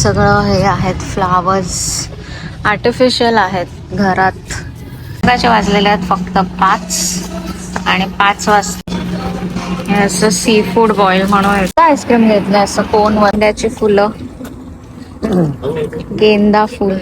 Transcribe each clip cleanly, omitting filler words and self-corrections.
सगळं हे आहेत फ्लावर्स, आर्टिफिशियल आहेत घरात. सकाळचे वाजलेले आहेत फक्त 5 आणि 5 वाजता हे असं सी फूड बॉईल म्हणून आईस्क्रीम घेतलं. असं कोण वंद्याची फुलं, गेंदा फुल.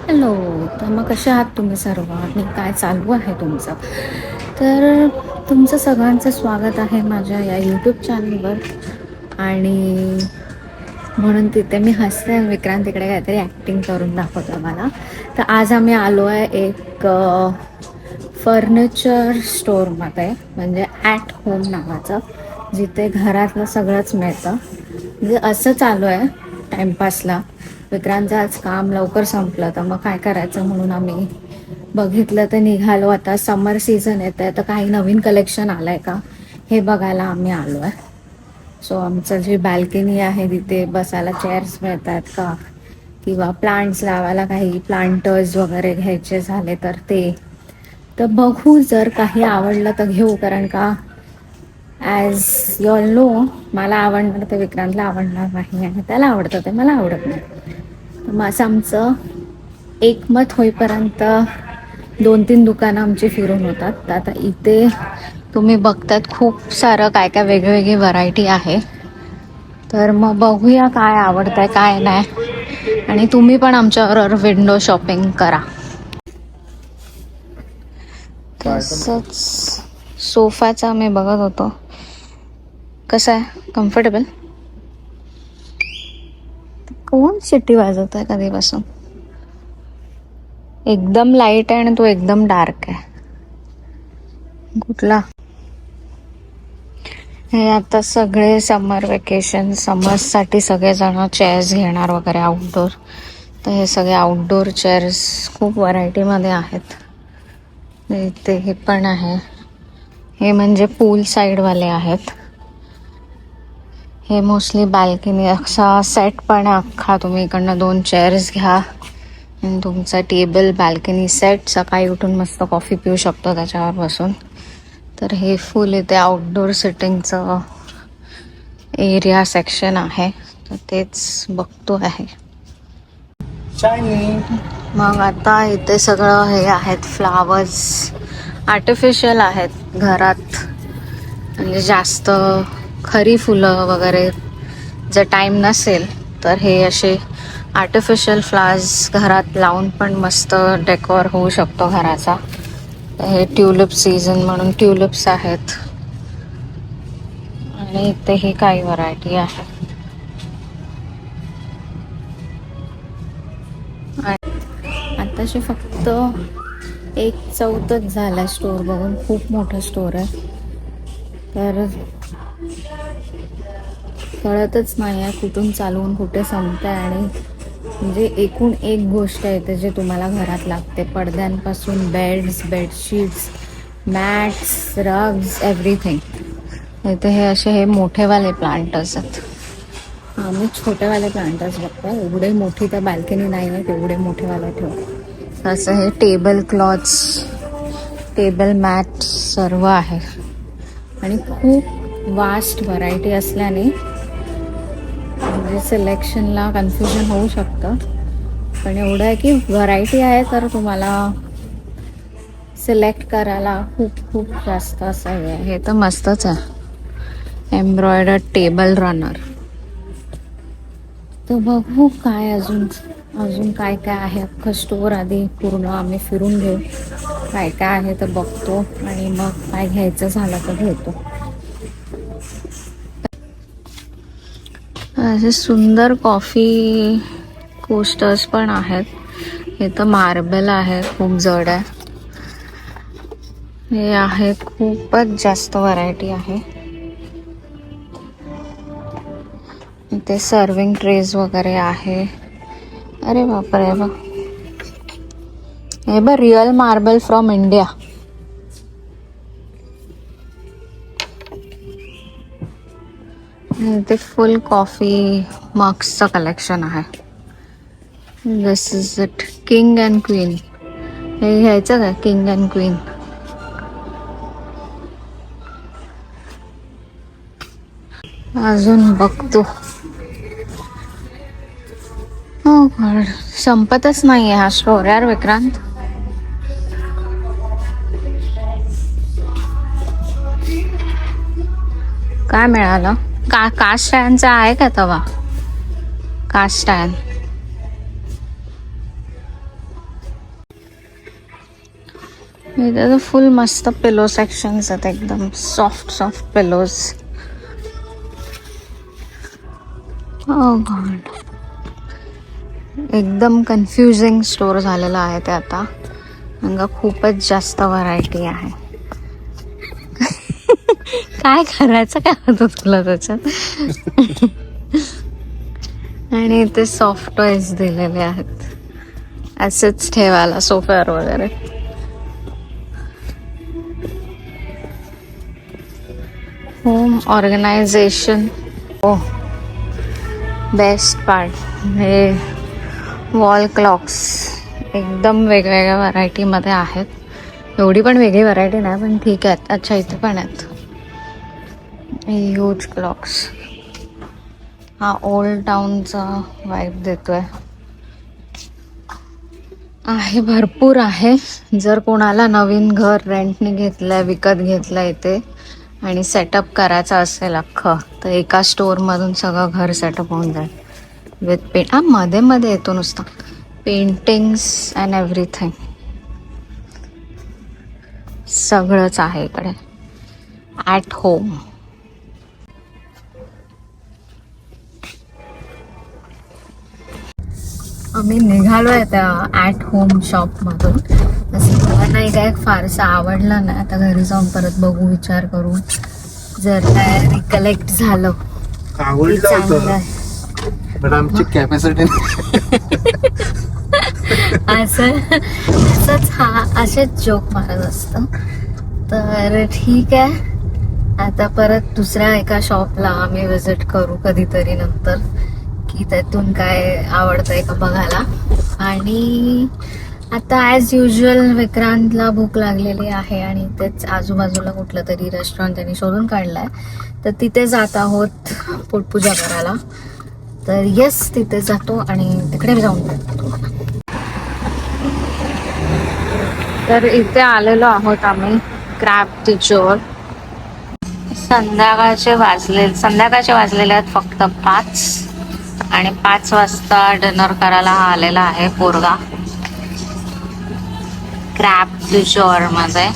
हॅलो, तर मग कसे आहात तुम्ही सर्व आणि काय चालू आहे तुमचं? तर तुमचं सगळ्यांचं स्वागत आहे माझ्या या यूट्यूब चॅनलवर. आणि म्हणून तिथे मी हसते, विक्रांत तिकडे काहीतरी ॲक्टिंग करून दाखवतो मला. तर आज आम्ही आलो आहे एक फर्निचर स्टोअरमध्ये, म्हणजे ॲट होम नावाचं, जिथे घरातलं सगळंच मिळतं. म्हणजे असं चालू आहे टाईमपासला. विक्रांतचं आज काम लवकर संपलं, तर मग काय करायचं म्हणून आम्ही बघितलं तर निघालो. आता समर सीझन येतं आहे, तर काही नवीन कलेक्शन आलं आहे का हे बघायला आम्ही आलो आहे. सो आमचं जी बॅल्कनी आहे तिथे बसायला चेअर्स मिळतात का, किंवा प्लांट्स लावायला काही प्लांटर्स वगैरे घ्यायचे झाले तर ते. तर बघू, जर काही आवडलं तर घेऊ, कारण का ॲज यू ऑल नो मला आवडणार ते विक्रांतला आवडणार नाही, आणि त्याला आवडतं ते मला आवडत नाही. मग असं आमचं एकमत होईपर्यंत 2-3 दुकानं आमची फिरून होतात. तर आता इथे तुम्ही बघतात खूप सारं काय काय वेगवेगळी व्हरायटी आहे. तर मग बघूया काय आवडतंय काय नाही, आणि तुम्ही पण आमच्याबरोबर विंडो शॉपिंग करा. तसंच सोफाचा मी बघत होतो, कसा आहे, कम्फर्टेबल. कोण शिट्टी वाजवत आहे कधीपासून? एकदम लाईट आहे आणि तो एकदम डार्क आहे. कुठला? हे आता सगळे समर वेकेशन, समर्ससाठी सगळेजण चेअर्स घेणार वगैरे आउटडोर. तर हे सगळे आउटडोर चेअर्स खूप व्हरायटीमध्ये आहेत. इथे हे पण आहे, हे म्हणजे पूल साईडवाले आहेत. हे मोस्टली बाल्कनी असा सेट पण आहे अख्खा. तुम्ही इकडनं 2 चेअर्स घ्या आणि तुमचा टेबल बाल्कनी सेट. सकाळी उठून मस्त कॉफी पिऊ शकतो त्याच्यावर बसून. तर हे फुल इथे आउटडोर सिटिंगचं एरिया सेक्शन आहे, तर तेच बघतो आहे. मग आता इथे सगळं हे आहेत फ्लावर्स, आर्टिफिशियल आहेत घरात. म्हणजे जास्त खरी फुलं वगैरे जर टाईम नसेल तर हे असे आर्टिफिशियल फ्लावर्स घरात लावून पण मस्त डेकोर होऊ शकतो घराचा. हे ट्युलिप सीझन म्हणून ट्युलिप्स आहेत, आणि इथे ही काही व्हरायटी आहे. आताशी फक्त 1/4 झाला स्टोअर बघून. खूप मोठं स्टोअर आहे, तर कळतच नाही आहे कुठून चालवून कुठे संपतं आहे. आणि म्हणजे एकूण एक गोष्ट आहे जे तुम्हाला घरात लागते, पडद्यांपासून beds, bedsheets, mats, rugs, everything. इथे हे असे हे मोठेवाले प्लांटर्स आहेत. आम्ही छोटेवाले प्लांटर्स बघतो. एवढे मोठी तर बॅल्कनी नाही आहे, तेवढे मोठेवाले ठेवतो. असं हे टेबल क्लॉथ्स, टेबल मॅट सर्व आहे. आणि खूप वास्ट व्हरायटी असल्याने म्हणजे सिलेक्शनला कन्फ्युजन होऊ शकतं. पण एवढं आहे की व्हरायटी आहे, तर तुम्हाला सिलेक्ट करायला खूप खूप जास्त असं आहे. हे तर मस्तच आहे, एम्ब्रॉयडर्ड टेबल रनर. तर बघू काय अजून काय काय आहे. अख्खं स्टोअर आधी पूर्ण आम्ही फिरून घेऊ, काय काय आहे तर बघतो, आणि मग काय घ्यायचं झालं तर घेतो. असे सुंदर कॉफी कोस्टर्स पण आहेत. हे तर मार्बल आहे, खूप जड आहे. हे आहे, खूपच जास्त व्हरायटी आहे. इथे सर्विंग ट्रेज वगैरे आहे. अरे बापरे, बघ हे बघ, रिअल मार्बल फ्रॉम इंडिया. इथे फुल कॉफी मग्सचं कलेक्शन आहे. This is it, king and queen. हे घ्यायचं का किंग अँड क्वीन? अजून बघतो. हो गॉड, संपतच नाहीये हा स्टोर यार विक्रांत. काय मिळालं? कास्ट आयर्नचा आहे का तवा? कास्ट आयर्न इथे फुल मस्त पिलो सेक्शन्स आहेत, एकदम सॉफ्ट सॉफ्ट पिलोज. ओ गॉड, एकदम कन्फ्युजिंग स्टोर झालेला आहे ते आता, कारण खूपच जास्त व्हरायटी आहे. काय करायचं काय होतं तुला त्याच्यात? आणि इथे सॉफ्ट टॉयज दिलेले आहेत असेच ठेवायला सोफ्यावर वगैरे. Home organisation. Oh best part, हे वॉल क्लॉक्स एकदम वेगवेगळ्या व्हरायटीमध्ये आहेत. एवढी पण वेगळी व्हरायटी नाही पण ठीक आहेत. अच्छा, इथे पण आहेत ह्यूज क्लॉक्स. हा ओल्ड टाउनचा वाईब देतोय. आहे, भरपूर आहे. जर कोणाला नवीन घर रेंटने घेतलंय, विकत घेतलंय इथे आणि सेटअप करायचं असेल अख्खं, तर एका स्टोअरमधून सगळं घर सेटअप होऊन जाईल विथ पेंट. मध्ये मध्ये येतो नुसतं पेंटिंग्स अँड एव्हरीथिंग. सगळंच आहे इकडे ॲट होम. आम्ही निघालोय त्या ॲट होम शॉपमधून. असं मला नाही काय फारसं आवडलं नाही. आता घरी जाऊन परत बघू, विचार करू. जर काय रिकलेक्ट झालं चांगलं पण आमची कॅपॅसिटी असंच असेच जोक मारत असतं. तर ठीक आहे, आता परत दुसऱ्या एका शॉपला आम्ही विजिट करू कधीतरी नंतर, की त्यातून काय आवडतंय का बघायला. आणि आता ॲज युजल विक्रांतला भूक लागलेली आहे आणि तेच आजूबाजूला कुठलं तरी रेस्टॉरंट त्यांनी शोधून काढलंय, तर तिथे जात आहोत पोटपूजा करायला. तर येस, तिथे जातो आणि तिकडे जाऊन भेटतो. तर इथे आलेलो आहोत आम्ही क्रॅब तिचोर. संध्याकाळचे वाजलेले आहेत फक्त 5 आणि 5 वाजता डिनर करायला हा आलेला आहे पोरगा क्रॅब तिचोर मध्ये.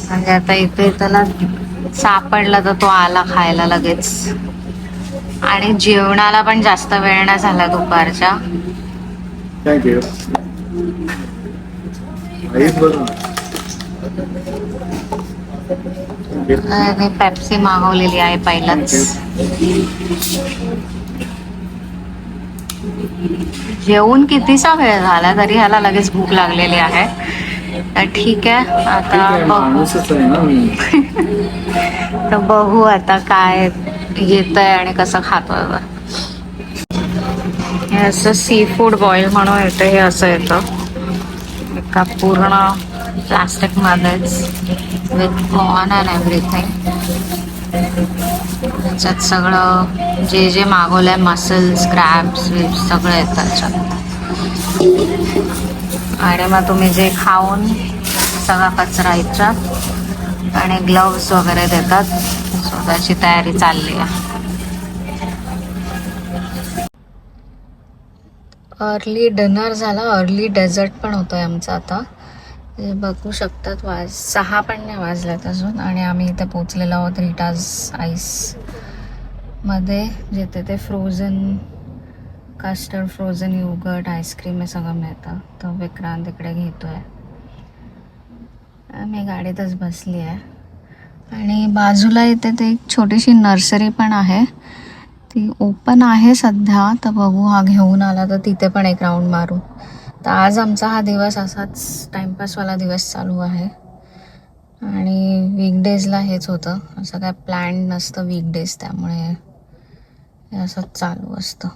म्हणजे आता इथे त्याला सापडला तर तो आला खायला लगेच. आणि जेवणाला पण जास्त वेळ नाही झाला दुपारच्या. आणि पेप्सी मागवलेली आहे पहिलाच. जेवून कितीसा वेळ झाला तरी ह्याला लगेच भूक लागलेली आहे. तर ठीक आहे, आता बघू. तर बघू आता काय येतंय आणि कसं खातोय. हे असं सी फूड बॉईल म्हणून येतं. हे असं येतं एका पूर्ण प्लास्टिक मध्येच विथ कॉर्न अँड एव्हरीथिंग. त्याच्यात सगळं जे जे मागवलंय, मसल्स, क्रॅब्स विप्स सगळं येतं त्याच्यात. आणि मग तुम्ही जे खाऊन सगळा कचरा याच्यात आणि ग्लव्स वगैरे देतात. सो त्याची तयारी चालली आहे. अर्ली डिनर झाला, अर्ली डेझर्ट पण होतोय आमचा आता. बघू शकतात 6 पण नाही वाजल्यात अजून. आणि आम्ही इथे पोचलेलो आहोत रिटाज आईस मध्ये, जिथे ते frozen custard, frozen yogurt, ice cream हे सगळं मिळतं. तर विक्रांत इकडे घेतोय, मी गाडीतच बसली आहे. आणि बाजूला इथे ते एक छोटीशी नर्सरी पण आहे, ती ओपन आहे सध्या. तर बघू, हा घेऊन आला तर तिथे पण एक राऊंड मारू. तर आज आमचा हा दिवस असाच टाइमपासवाला दिवस चालू आहे. आणि वीकडेजला हेच होतं, असं काय प्लॅन नसतं वीकडेज, त्यामुळे हे असंच चालू असतं.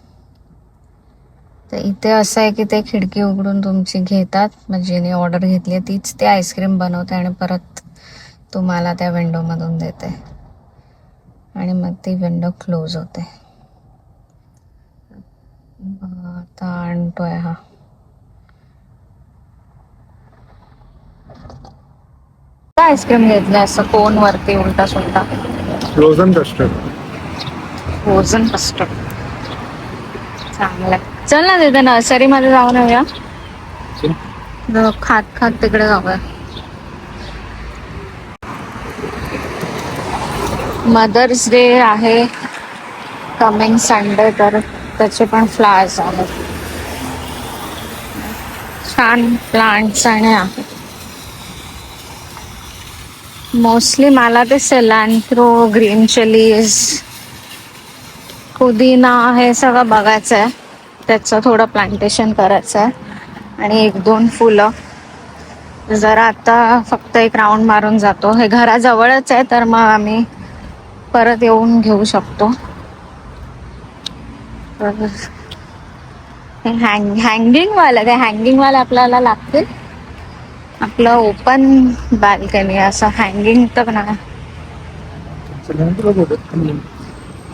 तर इथे असं आहे की ते खिडकी उघडून तुमची घेतात, म्हणजे जिने ऑर्डर घेतली आहे तीच ते आईस्क्रीम बनवते आणि परत तुम्हाला त्या विंडोमधून देते आणि मग ती विंडो क्लोज होते. आता आणतोय हा. आईस्क्रीम घेतलं असं कोन वरती उलटा सुलटा. Frozen custard. फ्रोझन कस्टर्ड चांगलं. चल ना तिथे नर्सरी मध्ये जाऊन येऊया. खात खात तिकडे जाऊया. मदर्स डे आहे कमिंग संडे, तर त्याचे पण फ्लावर्स आहेत. छान प्लांट्स आणि आहे. मोस्टली मला ते सिलांथ्रो, ग्रीन चिलीज, पुदिना हे सगळं बघायचं आहे. त्याचं थोडं प्लांटेशन करायचं आहे आणि 1-2 फुलं. जरा आता फक्त एक राऊंड मारून जातो. हे घराजवळच आहे तर मग आम्ही परत येऊन घेऊ शकतो. हँगिंग वाला आपल्याला लागतील. आपलं ओपन बाल्कनी असं हँगिंग तर नाही.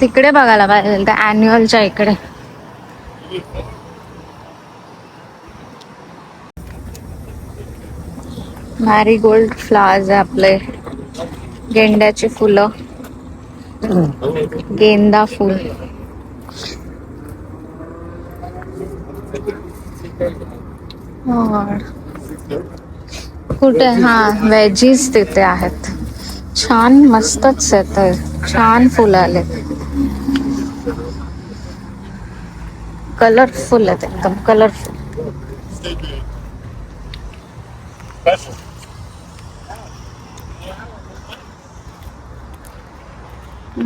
तिकडे बघायला पाहिजे त्या अॅन्युअलच्या इकडे. मॅरीगोल्ड फ्लावर्स आहे आपले. गेंड्याची फुलं, गेंदा फुल. कुठे? हा, वेजीज तिथे आहेत. छान मस्तच आहेत. छान फुलं आले, कलरफुल आहेत एकदम कलरफुल.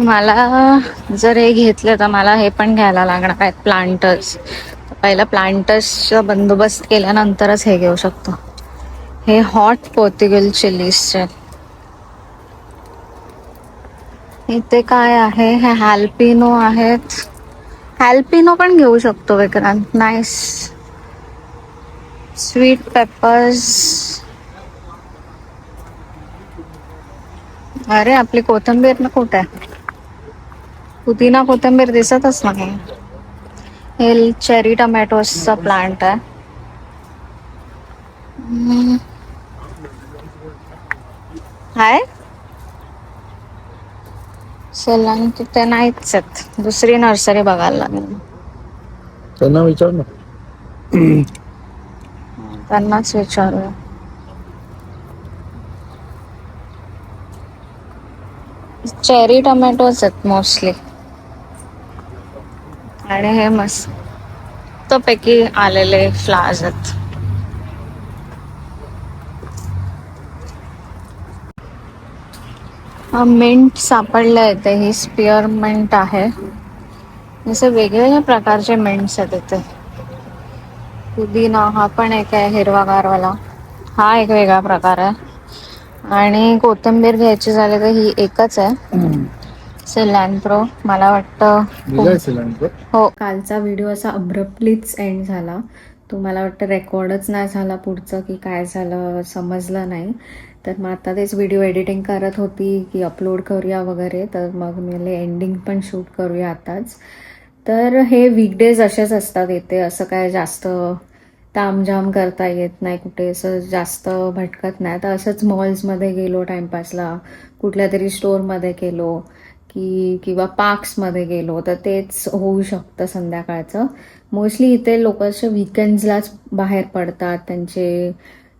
मला जर हे घेतलं तर मला हे पण घ्यायला लागणार आहेत प्लांटर्स. पहिला प्लांटर्सचा बंदोबस्त केल्यानंतरच हे घेऊ शकतो. हे हॉट पोर्तुगल चिलीजचे. इथे काय आहे? हे हॅल्पिनो आहेत. हॅल्पिनो पण घेऊ शकतो विक्रांत. नाईस. Sweet papers. अरे आपली कोथिंबीर ना कुठे आहे? पुदिना कोथिंबीर दिसतच नाही. हे चेरी टमॅटोचा प्लांट आहे. हाय सलान तिथे नाहीच आहेत. दुसरी नर्सरी बघायला लागेल. त्यांना विचार ना. त्यांनाच विचारूया. चेरी टमॅटोज आहेत मोस्टली. आणि हे मस्त पैकी आलेले फ्लावर्स आहेत. मिंट सापडलं येते. ही स्पिअर मिंट आहे. असे वेगवेगळ्या प्रकारचे मिंट्स आहेत इथे. पुदिना हा पण एक आहे हिरवागारवाला. हा एक वेगळा प्रकार आहे. आणि कोथिंबीर घ्यायची झाली तर ही एकच आहे, सिलॅन्थ्रो. मला वाटतं हो. कालचा व्हिडिओ असा अब्रप्टलीच एंड झाला. तो मला वाटतं रेकॉर्डच नाही झाला पुढचं, की काय झालं समजलं नाही. तर मग आता तेच व्हिडिओ एडिटिंग करत होती की अपलोड करूया वगैरे. तर मग मी एंडिंग पण शूट करूया आताच. तर हे वीकडेज असेच असतात इथे. असं काय जास्त तामझाम करता येत नाही. कुठे असं जास्त भटकत नाही. तर असंच मॉल्समध्ये गेलो टाइमपासला, कुठल्या तरी स्टोअरमध्ये गेलो किंवा पार्क्समध्ये गेलो तर तेच होऊ शकतं संध्याकाळचं. मोस्टली इथे लोक असे वीकेंड्सलाच बाहेर पडतात. त्यांचे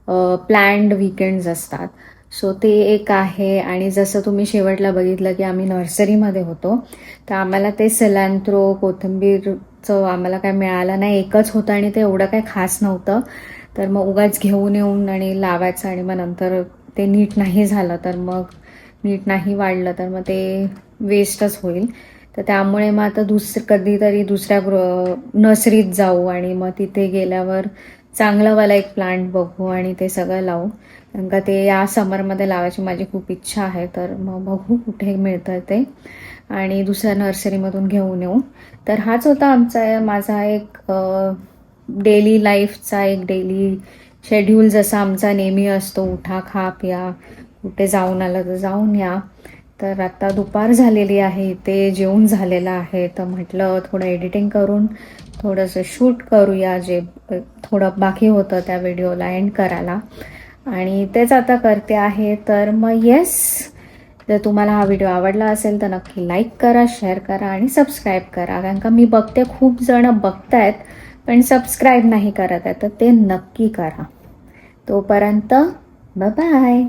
प्लॅन्ड वीकेंड्स असतात. सो ते एक आहे. आणि जसं तुम्ही शेवटला बघितलं की आम्ही नर्सरीमध्ये होतो, तर आम्हाला ते सिलॅन्थ्रो कोथिंबीरचं आम्हाला काय मिळालं नाही. एकच होतं आणि ते एवढं काही खास नव्हतं. तर मग उगाच घेऊन येऊन आणि लावायचं आणि मग नंतर ते नीट नाही झालं तर मग नीट नाही वाढलं तर मग ते वेस्टच होईल. तर त्यामुळे मग आता कधीतरी दुसऱ्या नर्सरीत जाऊ आणि मग तिथे गेल्यावर चांगलंवाला एक प्लांट बघू आणि ते सगळं लावू. कारण का ते या समरमध्ये लावायची माझी खूप इच्छा आहे. तर मग बघू कुठे मिळतं ते आणि दुसऱ्या नर्सरीमधून घेऊन येऊ. तर हाच होता माझा एक डेली लाईफचा एक डेली शेड्यूल जसा आमचा नेहमी असतो, उठा खा प्या, कुठे जाऊन आलं तर जाऊन या. तर आता दुपार झालेली आहे, ते जेवून झालेलं आहे. तर म्हटलं थोडं एडिटिंग करून थोडंसं शूट करूया, जे थोडं बाकी होतं त्या व्हिडिओला एंड करायला, आणि तेच आता करते आहे. तर मग येस, जर तुम्हाला हा व्हिडिओ आवडला असेल तर नक्की लाईक करा, शेअर करा आणि सबस्क्राईब करा. कारण का मी बघते खूप जण बघतायत पण सबस्क्राईब नाही करत आहे, तर ते नक्की करा. तोपर्यंत बाय बाय.